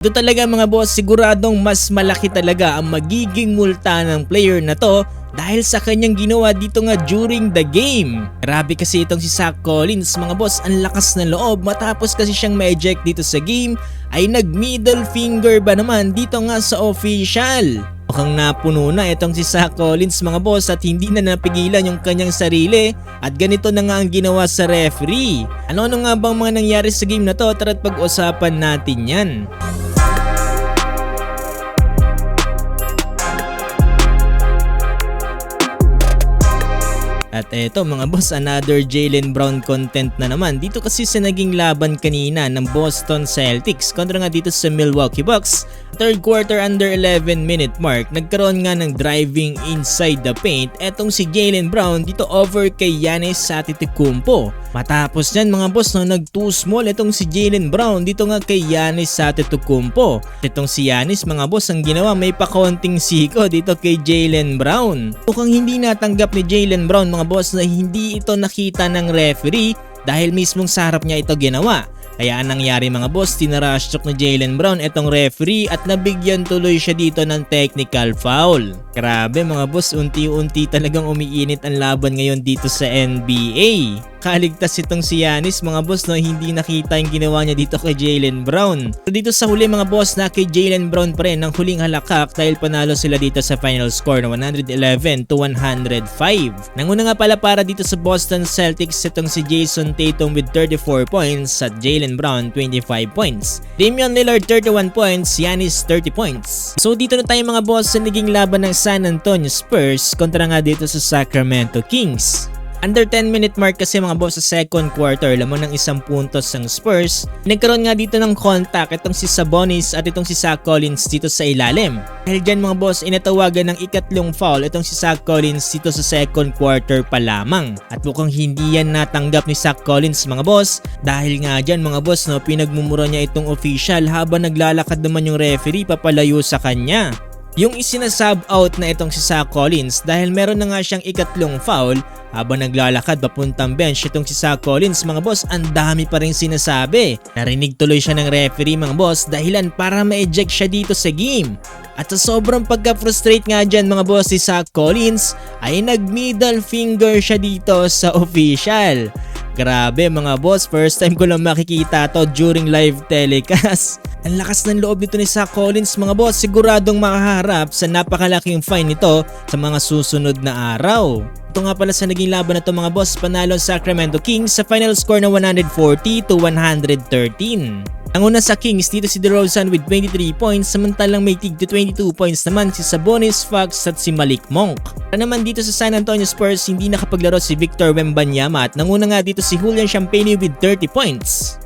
Ito talaga mga boss, siguradong mas malaki talaga ang magiging multa ng player na to dahil sa kanyang ginawa dito nga during the game. Grabe kasi itong si Zach Collins mga boss, ang lakas ng loob matapos kasi siyang ma-eject dito sa game ay nag-middle finger ba naman dito nga sa official. Mukhang napuno na itong si Zach Collins mga boss at hindi na napigilan yung kanyang sarili at ganito na nga ang ginawa sa referee. Ano-ano nga bang mga nangyari sa game na to? Tara't pag-usapan natin yan. At eto mga boss, another Jaylen Brown content na naman dito kasi sa naging laban kanina ng Boston Celtics kontra nga dito sa Milwaukee Bucks. Third quarter under 11 minute mark, nagkaroon nga ng driving inside the paint etong si Jaylen Brown dito over kay Giannis Antetokounmpo. Matapos yan mga boss nag-too small itong si Jaylen Brown dito nga kay Giannis Antetokounmpo. Itong si Giannis mga boss ang ginawa may pa-counting siko dito kay Jaylen Brown. Mukhang hindi natanggap ni Jaylen Brown mga boss na hindi ito nakita ng referee dahil mismong sa harap niya ito ginawa. Kaya anong nangyari mga boss, tinarashtok ni Jaylen Brown itong referee at nabigyan tuloy siya dito ng technical foul. Grabe mga boss, unti-unti talagang umiinit ang laban ngayon dito sa NBA. Kaligtas itong si Giannis mga boss no, hindi nakita yung ginawa niya dito kay Jaylen Brown. So dito sa huli mga boss na kay Jaylen Brown pa rin ang huling halakak dahil panalo sila dito sa final score na 111-105. Nanguna nga pala para dito sa Boston Celtics itong si Jason Tatum with 34 points at Jaylen Brown 25 points. Damian Lillard 31 points, Giannis 30 points. So dito na tayo mga boss sa naging laban ng San Antonio Spurs kontra nga dito sa Sacramento Kings. Under 10 minute mark kasi mga boss sa second quarter, lamang ng isang puntos ng Spurs. Nagkaroon nga dito ng contact itong si Sabonis at itong si Zach Collins dito sa ilalim. Dahil dyan mga boss, inatawagan ng ikatlong foul itong si Zach Collins dito sa second quarter pa lamang. At mukhang hindi yan natanggap ni Zach Collins mga boss. Dahil nga dyan mga boss, no, pinagmumura niya itong official habang naglalakad naman yung referee papalayo sa kanya. Yung isinasub out na itong si Zach Collins dahil meron na nga siyang ikatlong foul habang naglalakad papuntang bench itong si Zach Collins mga boss, ang dami pa rin sinasabi. Narinig tuloy siya ng referee mga boss dahilan para ma-eject siya dito sa game. At sa sobrang pagka-frustrate nga dyan mga boss si Zach Collins ay nag-middle finger siya dito sa official. Grabe mga boss, first time ko lang makikita to during live telecast. Ang lakas ng loob nito ni Zach Collins mga boss, siguradong makaharap sa napakalaking fine nito sa mga susunod na araw. Ito nga pala sa naging laban na to mga boss, panalo Sacramento Kings sa final score na 140-113. Ang una sa Kings dito si DeRozan with 23 points samantalang may tig 22 points naman si Sabonis, Fox at si Malik Monk. Para naman dito sa San Antonio Spurs hindi nakapaglaro si Victor Wembanyama at nanguna nga dito si Julian Champagnie with 30 points.